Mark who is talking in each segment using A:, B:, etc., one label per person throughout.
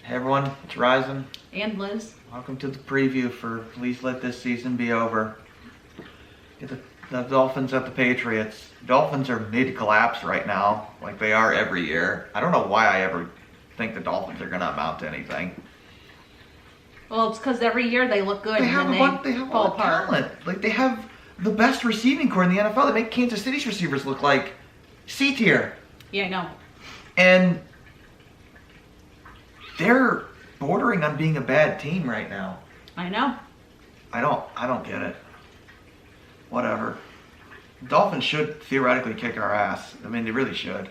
A: Hey everyone, it's Ryzen.
B: And Liz.
A: Welcome to the preview for Please Let This Season Be Over. Get the Dolphins at the Patriots. Dolphins are mid-collapse right now, like they are every year. I don't know why I ever think the Dolphins are going to amount to anything.
B: Well, it's because every year they look good
A: They
B: and
A: have
B: then
A: they
B: they
A: have a
B: fall
A: lot of
B: apart.
A: talent. Like they have the best receiving core in the NFL. They make Kansas City's receivers look like C tier.
B: Yeah, I know.
A: And they're bordering on being a bad team right now.
B: I know.
A: I don't get it. Whatever. Dolphins should theoretically kick our ass. I mean, they really should.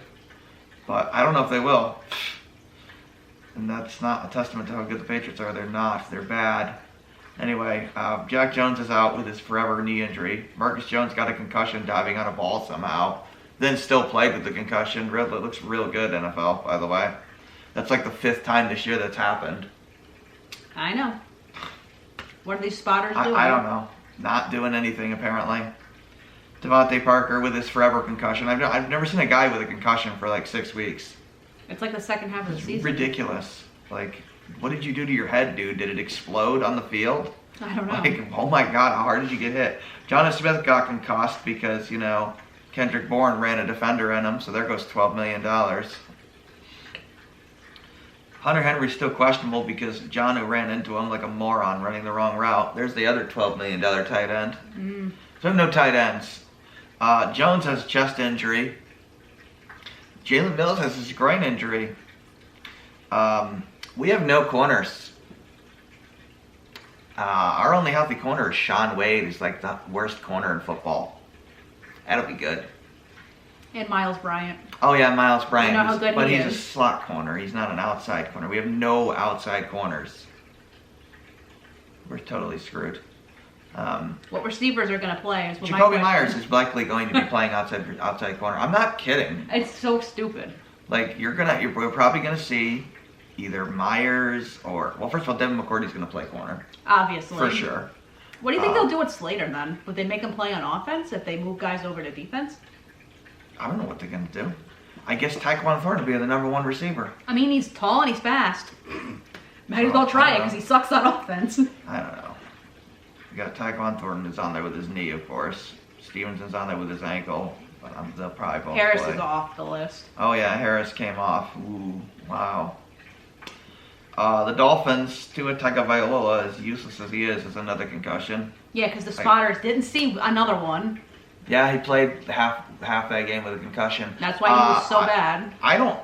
A: But I don't know if they will. And that's not a testament to how good the Patriots are. They're not. They're bad. Anyway, Jack Jones is out with his forever knee injury. Marcus Jones got a concussion diving on a ball somehow. Then still played with the concussion. It looks real good, NFL, by the way. That's like the 5th time this year that's happened.
B: I know. What are these spotters doing?
A: I don't know. Not doing anything, apparently. Devontae Parker with his forever concussion. I've never seen a guy with a concussion for like 6 weeks.
B: It's like the second half of the season.
A: Ridiculous. Like, what did you do to your head, dude? Did it explode on the field?
B: I don't know.
A: Like, oh my God, how hard did you get hit? Jonnu Smith got concussed because, Kendrick Bourne ran a defender in him, so there goes $12 million. Hunter Henry's still questionable because Jonnu ran into him like a moron running the wrong route. There's the other $12 million tight end. So no tight ends. Jones has a chest injury. Jalen Mills has his groin injury. We have no corners. Our only healthy corner is Sean Wade, who's like the worst corner in football. That'll be good.
B: And Miles Bryant.
A: Oh yeah, Miles Bryant.
B: You know how good
A: but
B: he
A: he's
B: is.
A: a slot corner. He's not an outside corner. We have no outside corners. We're totally screwed.
B: What receivers are going to play is what
A: Jacoby
B: my
A: Myers
B: question.
A: is likely going to be playing outside corner. I'm not kidding.
B: It's so stupid.
A: Like we're probably gonna see either Myers or first of all, Devin McCourty's gonna play corner
B: Obviously.
A: for sure.
B: What do you think they'll do with Slater then? Would they make him play on offense if they move guys over to defense?
A: I don't know what they're gonna do. I guess Tyquan Thornton will be the number 1 receiver.
B: I mean, he's tall and he's fast. Might as well try it because he sucks on offense.
A: I don't know. We got Tyquan Thornton is on there with his knee, of course. Stevenson's on there with his ankle. But they'll probably both
B: Harris
A: play.
B: is off the list.
A: Oh yeah, Harris came off. Ooh, wow. The Dolphins, Tua Tagovailoa, as useless as he is another concussion.
B: Yeah, because the spotters didn't see another one.
A: Yeah, he played half that game with a concussion.
B: That's why he was so bad.
A: I don't...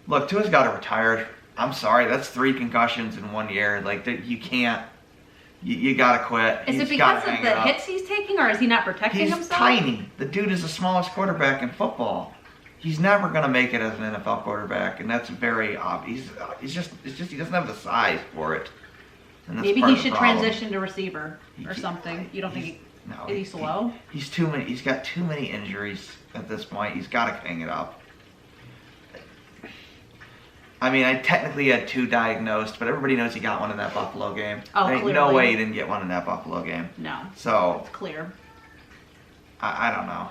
A: Look, Tua's got to retire. I'm sorry, that's 3 concussions in 1 year. Like, you can't... You got to quit.
B: Is it because of the hits he's taking, or is he not protecting
A: himself?
B: himself?
A: He's tiny. The dude is the smallest quarterback in football. He's never going to make it as an NFL quarterback, and that's very obvious. He doesn't have the size for it. And that's
B: Maybe
A: part
B: he
A: of the
B: should
A: problem.
B: transition to receiver or something. You don't think is he slow?
A: He's too many. He's got too many injuries at this point. He's got to hang it up. I mean, I technically had 2 diagnosed, but everybody knows he got one in that Buffalo game.
B: Oh,
A: there ain't
B: clearly.
A: no way he didn't get one in that Buffalo game.
B: No.
A: So
B: It's clear.
A: I don't know.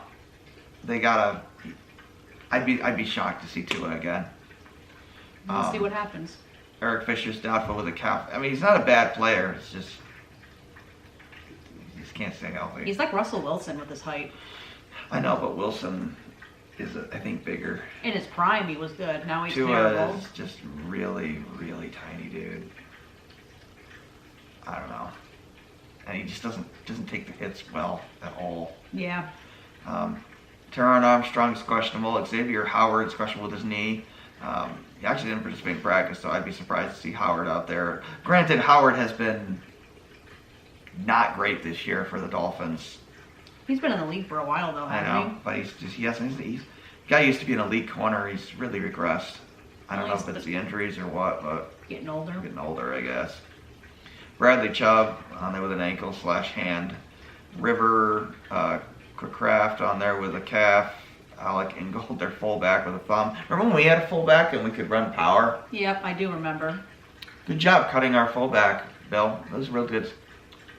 A: They gotta. I'd be shocked to see Tua again.
B: We'll see what happens.
A: Eric Fisher's doubtful with a calf. I mean, he's not a bad player. It's just he just can't stay healthy.
B: He's like Russell Wilson with his height.
A: I know, but Wilson is, I think, bigger.
B: In his prime, he was good. Now he's
A: Tua
B: terrible.
A: is just really, really tiny, dude. I don't know, and he just doesn't take the hits well at all.
B: Yeah.
A: Teron Armstrong's questionable. Xavier Howard's questionable with his knee. He actually didn't participate in practice, so I'd be surprised to see Howard out there. Granted, Howard has been not great this year for the Dolphins.
B: He's been in the league for a while, though,
A: I
B: hasn't
A: know, but he's guy used to be an elite corner. He's really regressed. I don't know if it's the injuries or what, but
B: he? Getting older.
A: Getting older, I guess. Bradley Chubb on there with an ankle/hand. River Kraft on there with a calf. Alec Ingold, their fullback, with a thumb. Remember when we had a fullback and we could run power?
B: Yep, I do remember.
A: Good job cutting our fullback, Bill. That was a real good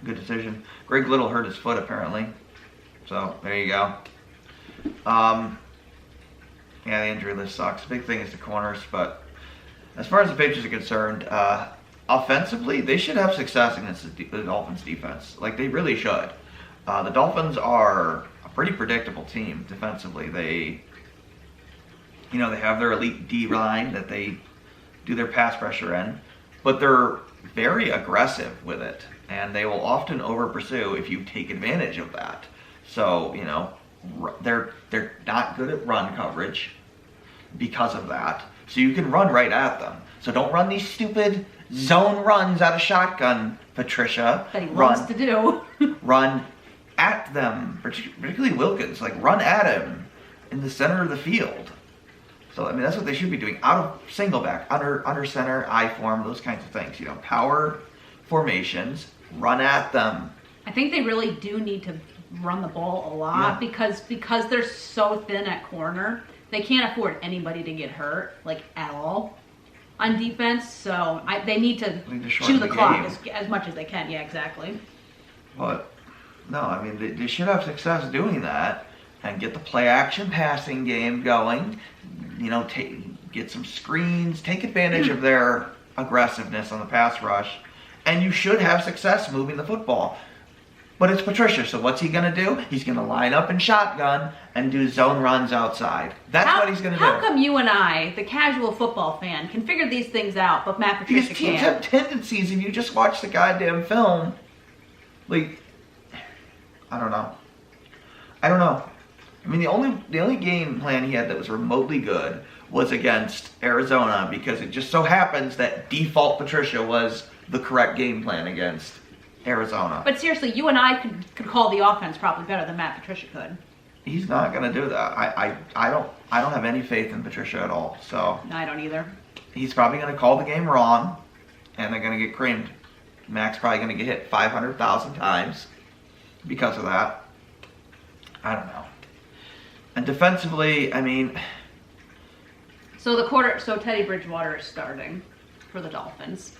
A: decision. Greg Little hurt his foot apparently. So there you go. Yeah, the injury list sucks. Big thing is the corners, but As far as the Patriots are concerned, offensively, they should have success against the Dolphins defense. Like, they really should. The Dolphins are a pretty predictable team defensively. They have their elite D line that they do their pass pressure in, but they're very aggressive with it, and they will often over pursue if you take advantage of that. So, they're not good at run coverage because of that. So you can run right at them. So don't run these stupid zone runs out of shotgun, Patricia.
B: That he loves to do.
A: Run at them, particularly Wilkins. Like, run at him in the center of the field. So, I mean, that's what they should be doing. Out of single back, under center, I form, those kinds of things. Power formations, run at them.
B: I think they really do need to run the ball a lot because they're so thin at corner. They can't afford anybody to get hurt, like, at all on defense. So they need to chew the clock as much as they can. Yeah, exactly.
A: But, no, I mean, they should have success doing that and get the play-action passing game going. Get some screens, take advantage of their aggressiveness on the pass rush, and you should have success moving the football. But it's Patricia, so what's he going to do? He's going to line up in shotgun and do zone runs outside. That's what he's going to do.
B: How come you and I, the casual football fan, can figure these things out, but Matt Patricia
A: Because teams have tendencies, and you just watch the goddamn film. Like, I don't know. I mean, the only game plan he had that was remotely good was against Arizona, because it just so happens that default Patricia was the correct game plan against Arizona.
B: But seriously, you and I could call the offense probably better than Matt Patricia could.
A: He's not going to do that. I don't have any faith in Patricia at all. So
B: no, I don't either.
A: He's probably going to call the game wrong, and they're going to get creamed. Mac's probably going to get hit 500,000 times because of that. I don't know. And defensively, I mean,
B: So Teddy Bridgewater is starting for the Dolphins.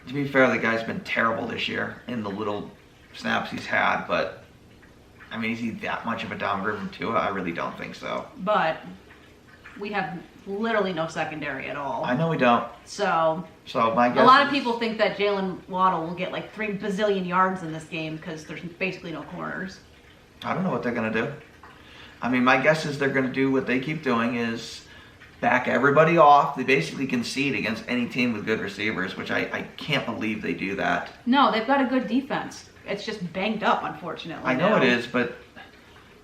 A: to be fair, the guy's been terrible this year in the little snaps he's had, but I mean, is he that much of a downgrade from Tua? I really don't think so.
B: But we have literally no secondary at all.
A: I know we don't.
B: So
A: my guess
B: a lot of people think that Jalen Waddle will get like 3 bazillion yards in this game because there's basically no corners.
A: I don't know what they're going to do. I mean, my guess is they're going to do what they keep doing, is back everybody off. They basically concede against any team with good receivers, which I can't believe they do that.
B: No, they've got a good defense. It's just banged up, unfortunately.
A: I know it is, but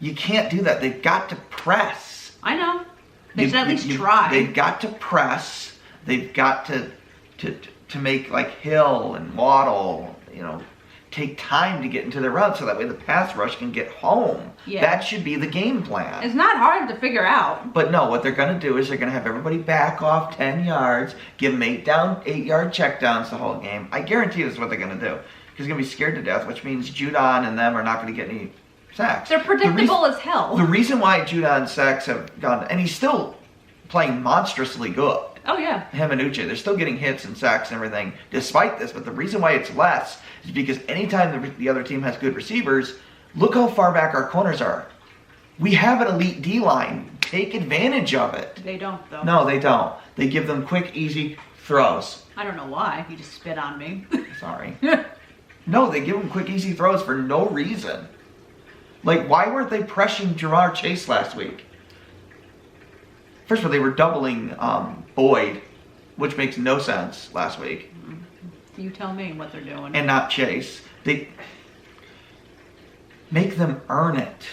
A: you can't do that. They've got to press.
B: I know. They should at least try.
A: They've got to press. They've got to make, like, Hill and Waddle, take time to get into their route so that way the pass rush can get home.
B: Yeah.
A: That should be the game plan.
B: It's not hard to figure out.
A: But no, what they're going to do is they're going to have everybody back off 10 yards, give them 8-yard checkdowns the whole game. I guarantee this is what they're going to do. Because they're going to be scared to death, which means Judon and them are not going to get any sacks.
B: They're predictable as hell.
A: The reason why Judon's sacks have gone, and he's still playing monstrously good.
B: Oh, yeah.
A: Him and Uche, they're still getting hits and sacks and everything despite this, but the reason why it's less is because anytime the other team has good receivers, look how far back our corners are. We have an elite D-line. Take advantage of it.
B: They don't, though.
A: No, they don't. They give them quick, easy throws.
B: I don't know why. You just spit on me.
A: Sorry. No, they give them quick, easy throws for no reason. Like, why weren't they pressing Jamar Chase last week? First of all, they were doubling Boyd, which makes no sense last week.
B: You tell me what they're doing.
A: And not Chase. They make them earn it.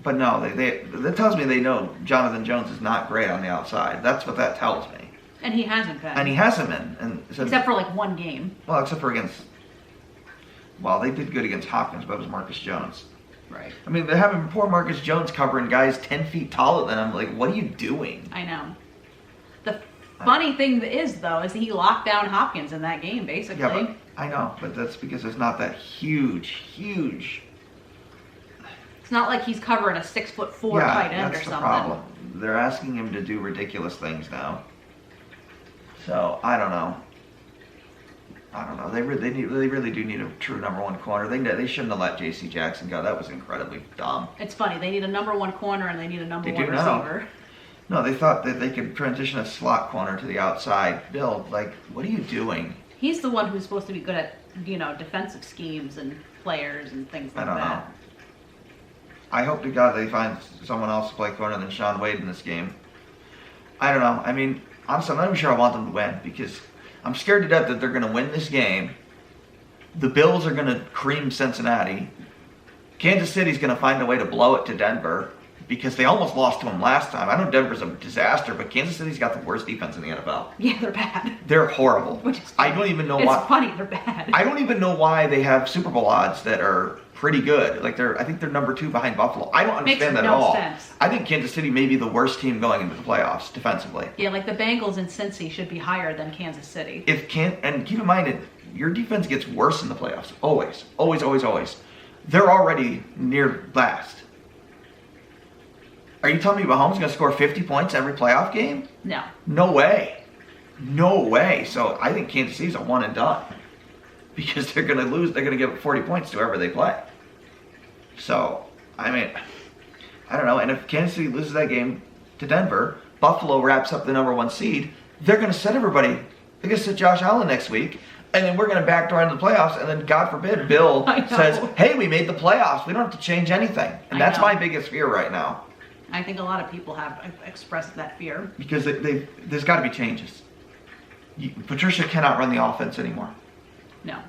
A: But no, that tells me they know Jonathan Jones is not great on the outside. That's what that tells me.
B: And he hasn't been.
A: And he hasn't been. And so,
B: except for like one game.
A: Well, except for against... Well, they did good against Hopkins, but it was Marcus Jones.
B: Right.
A: I mean, they're having poor Marcus Jones covering guys 10 feet taller than him. Like, what are you doing?
B: I know. The funny thing is, though, is he locked down Hopkins in that game, basically.
A: Yeah, but I know, but that's because it's not that huge.
B: It's not like he's covering a 6'4" tight end or something. That's the problem.
A: They're asking him to do ridiculous things now. So I don't know. They really do need a true number one corner. They shouldn't have let J.C. Jackson go. That was incredibly dumb.
B: It's funny. They need a number one corner and they need a number one receiver.
A: No, they thought that they could transition a slot corner to the outside. Bill, like, what are you doing?
B: He's the one who's supposed to be good at, defensive schemes and players and things like
A: I don't
B: that.
A: know. I hope to God they find someone else to play corner than Sean Wade in this game. I don't know. I mean, honestly, I'm not even sure I want them to win because I'm scared to death that they're going to win this game. The Bills are going to cream Cincinnati. Kansas City's going to find a way to blow it to Denver because they almost lost to them last time. I know Denver's a disaster, but Kansas City's got the worst defense in the NFL.
B: Yeah, they're bad.
A: They're horrible.
B: Which is
A: I don't even know
B: it's
A: why.
B: It's funny, they're bad.
A: I don't even know why they have Super Bowl odds that are pretty good. Like I think they're number 2 behind Buffalo. I don't understand
B: Makes
A: that at all.
B: sense.
A: I think Kansas City may be the worst team going into the playoffs defensively.
B: Yeah, like the Bengals and Cincy should be higher than Kansas City.
A: And keep in mind, your defense gets worse in the playoffs. Always, always, always, always. They're already near last. Are you telling me Mahomes is going to score 50 points every playoff game?
B: No.
A: No way. No way. So I think Kansas City's a one and done. Because they're going to lose. They're going to give up 40 points to whoever they play. So, I mean, I don't know. And if Kansas City loses that game to Denver, Buffalo wraps up the number 1 seed, they're going to set everybody. They're going to sit Josh Allen next week. And then we're going to backdoor into the playoffs. And then, God forbid, Bill says, hey, we made the playoffs. We don't have to change anything. And that's my biggest fear right now.
B: I think a lot of people have expressed that fear.
A: Because there's got to be changes. Patricia cannot run the offense anymore.
B: No.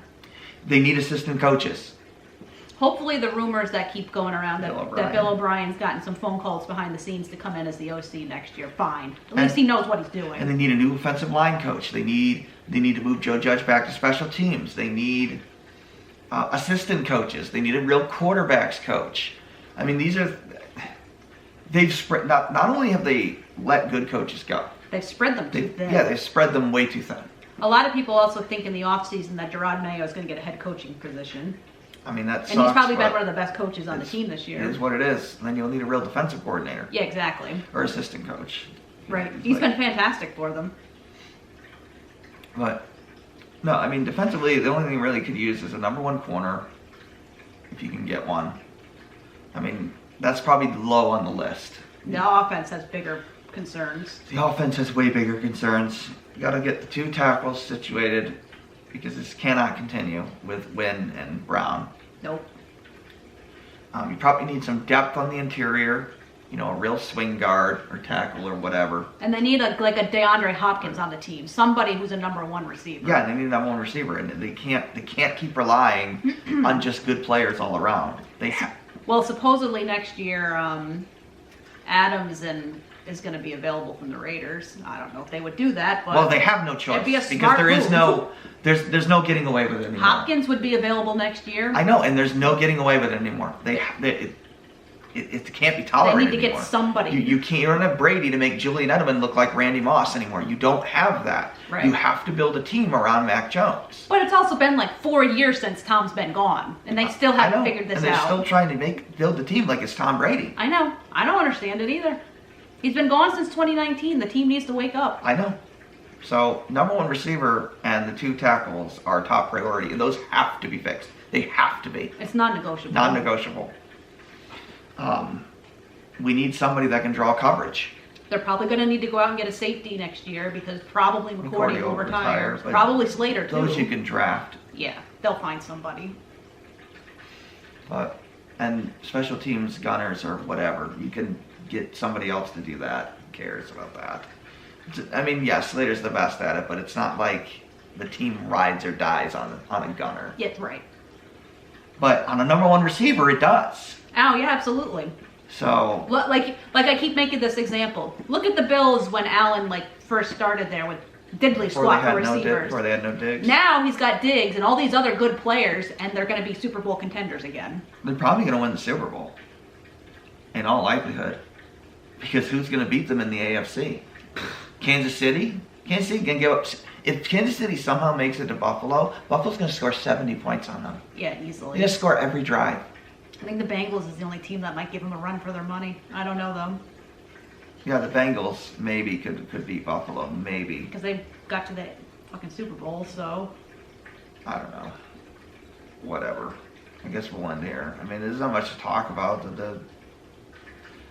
A: They need assistant coaches.
B: Hopefully the rumors that keep going around that Bill O'Brien's gotten some phone calls behind the scenes to come in as the OC next year. Fine. At least he knows what he's doing.
A: And they need a new offensive line coach. They need to move Joe Judge back to special teams. They need assistant coaches. They need a real quarterbacks coach. I mean, they've spread. Not only have they let good coaches go,
B: they've spread them too thin.
A: Yeah, they've spread them way too thin.
B: A lot of people also think in the offseason that Gerard Mayo is going to get a head coaching position.
A: I mean, that sucks.
B: And he's probably been one of the best coaches on the team this year.
A: It is what it is. And then you'll need a real defensive coordinator.
B: Yeah, exactly.
A: Or assistant coach.
B: Right. He's been fantastic for them.
A: But, no, I mean, defensively, the only thing really could use is a number 1 corner, if you can get one. I mean, that's probably low on the list.
B: The offense has bigger concerns.
A: The offense has way bigger concerns. You got to get the 2 tackles situated because this cannot continue with Wynn and Brown.
B: Nope.
A: You probably need some depth on the interior. A real swing guard or tackle or whatever.
B: And they need a DeAndre Hopkins on the team, somebody who's a number 1 receiver.
A: Yeah, they need a number 1 receiver, and they can't keep relying on just good players all around.
B: Well, supposedly next year, Adams is going to be available from the Raiders. I don't know if they would do that, but
A: well, they have no choice because there's no getting away with it anymore.
B: Hopkins would be available next year.
A: I know, and there's no getting away with it anymore. It can't be tolerated.
B: They need to get somebody.
A: You don't have Brady to make Julian Edelman look like Randy Moss anymore. You don't have that.
B: Right.
A: You have to build a team around Mac Jones.
B: But it's also been like 4 years since Tom's been gone, and they still haven't figured this out.
A: And they're still trying to build the team like it's Tom Brady.
B: I know. I don't understand it either. He's been gone since 2019. The team needs to wake up.
A: I know. So, number 1 receiver and the 2 tackles are top priority, and those have to be fixed. They have to be.
B: It's non-negotiable.
A: Non-negotiable. We need somebody that can draw coverage.
B: They're probably going to need to go out and get a safety next year because probably McCourty will retire. Probably Slater, too.
A: Those you can draft.
B: Yeah, they'll find somebody.
A: And special teams, gunners, or whatever, you can get somebody else to do that. Who cares about that? I mean, yes, Slater's the best at it, but it's not like the team rides or dies on a gunner.
B: Yeah, right.
A: But on a number 1 receiver, it does.
B: Oh, yeah, absolutely.
A: So,
B: like I keep making this example. Look at the Bills when Allen first started there with diddly squat for receivers.
A: Before they had no Diggs.
B: Now he's got Diggs and all these other good players, and they're going to be Super Bowl contenders again.
A: They're probably going to win the Super Bowl, in all likelihood, because who's going to beat them in the AFC? Kansas City. Kansas City can give up. If Kansas City somehow makes it to Buffalo, Buffalo's going to score 70 points on them.
B: Yeah, easily.
A: They're going to score every drive.
B: I think the Bengals is the only team that might give them a run for their money. I don't know, though.
A: Yeah, the Bengals maybe could beat Buffalo, maybe.
B: Because they got to the fucking Super Bowl, so.
A: I don't know. Whatever. I guess we'll end here. I mean, there's not much to talk about.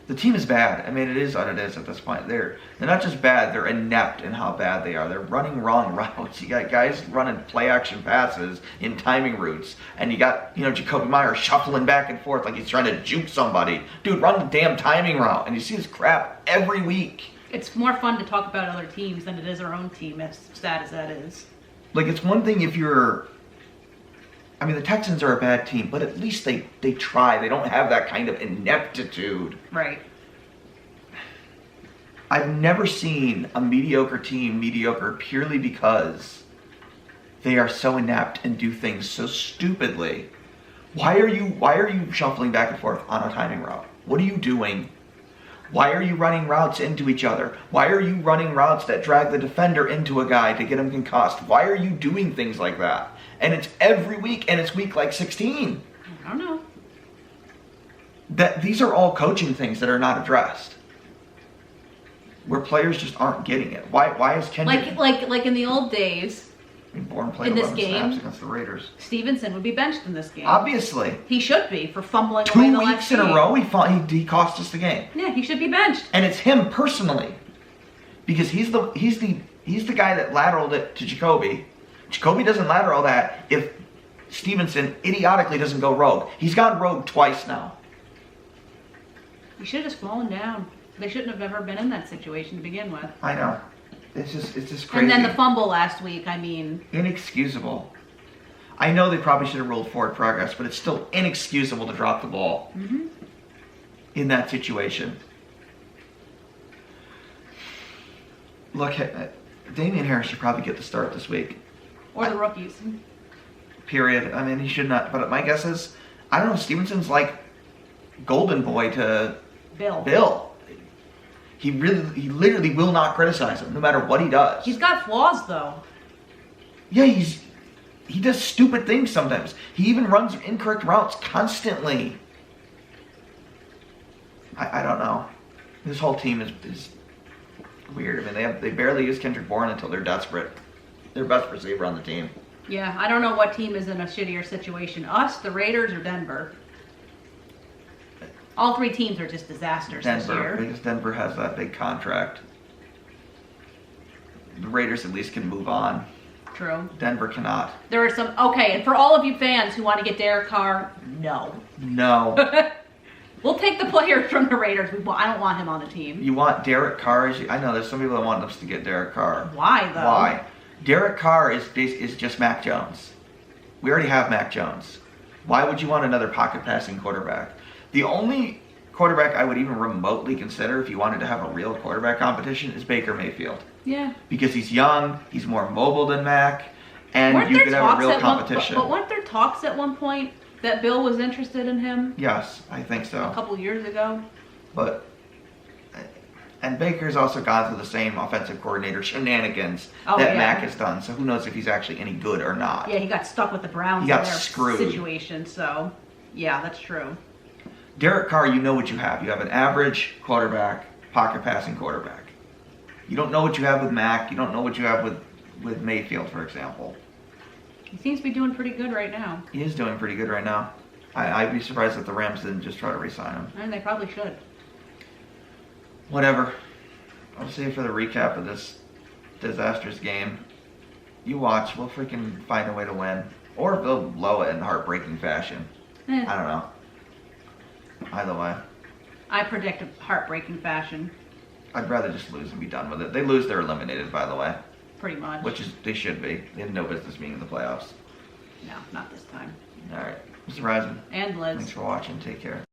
A: The team is bad. I mean, it is what it is at this point. They're not just bad, they're inept in how bad they are. They're running wrong routes. You got guys running play action passes in timing routes, and you got, Jacoby Myers shuffling back and forth like he's trying to juke somebody. Dude, run the damn timing route. And you see this crap every week.
B: It's more fun to talk about other teams than it is our own team, as sad as that is.
A: Like, it's one thing if you're... I mean, the Texans are a bad team, but at least they try. They don't have that kind of ineptitude.
B: Right.
A: I've never seen a mediocre team mediocre purely because they are so inept and do things so stupidly. Why are you shuffling back and forth on a timing route? What are you doing? Why are you running routes into each other? Why are you running routes that drag the defender into a guy to get him concussed? Why are you doing things like that? And it's every week, and it's week like 16.
B: I don't know.
A: These are all coaching things that are not addressed. Where players just aren't getting it. Why is Kendrick...
B: Like in the old days,
A: Bourne played
B: in this
A: 11
B: game,
A: snaps against the Raiders.
B: Stevenson would be benched in this game.
A: Obviously.
B: He should be for fumbling away the
A: 2
B: last
A: weeks in a row, he cost us the game.
B: Yeah, he should be benched.
A: And it's him personally. Because he's the guy that lateraled it to Jacoby. Jacoby doesn't lateral that if Stevenson idiotically doesn't go rogue. He's gone rogue twice now.
B: He should have just fallen down. They shouldn't have ever been in that situation to begin with.
A: I know. It's just crazy.
B: And then the fumble last week, I mean...
A: Inexcusable. I know they probably should have ruled forward progress, but it's still inexcusable to drop the ball in that situation. Look, Damian Harris should probably get the start this week.
B: Or the rookies.
A: Period. I mean, he should not. But my guess is, I don't know, Stevenson's like golden boy to Bill. He literally will not criticize him, no matter what he does.
B: He's got flaws, though.
A: Yeah, he does stupid things sometimes. He even runs incorrect routes constantly. I don't know. This whole team is weird. I mean, they barely use Kendrick Bourne until they're desperate. They're best receiver on the team.
B: Yeah, I don't know what team is in a shittier situation. Us, the Raiders, or Denver. All three teams are just disasters this year.
A: Because Denver has that big contract. The Raiders at least can move on.
B: True.
A: Denver cannot.
B: There are some... Okay, and for all of you fans who want to get Derek Carr, no.
A: No.
B: We'll take the players from the Raiders. I don't want him on the team.
A: You want Derek Carr? I know there's some people that want us to get Derek Carr.
B: Why, though?
A: Why? Derek Carr is just Mac Jones. We already have Mac Jones. Why would you want another pocket passing quarterback? The only quarterback I would even remotely consider if you wanted to have a real quarterback competition is Baker Mayfield.
B: Yeah.
A: Because he's young, he's more mobile than Mac, and you could have a real competition.
B: But weren't there talks at one point that Bill was interested in him?
A: Yes, I think so.
B: A couple years ago.
A: And Baker's also gone through the same offensive coordinator shenanigans that Mac has done. So who knows if he's actually any good or not.
B: Yeah, he got stuck with the Browns
A: in their
B: screwed situation. So, yeah, that's true.
A: Derek Carr, you know what you have. You have an average quarterback, pocket passing quarterback. You don't know what you have with Mac. You don't know what you have with Mayfield, for example.
B: He seems to be doing pretty good right now.
A: He is doing pretty good right now. I'd be surprised if the Rams didn't just try to re-sign him.
B: And they probably should.
A: Whatever. I'll see you for the recap of this disastrous game. You watch. We'll freaking find a way to win. Or they'll blow it in heartbreaking fashion. I don't know. Either way.
B: I predict a heartbreaking fashion.
A: I'd rather just lose and be done with it. They lose, they're eliminated, by the way.
B: Pretty much.
A: Which is, they should be. They have no business being in the playoffs.
B: No, not this time.
A: All right. Mr. Rising.
B: And Liz.
A: Thanks for watching. Take care.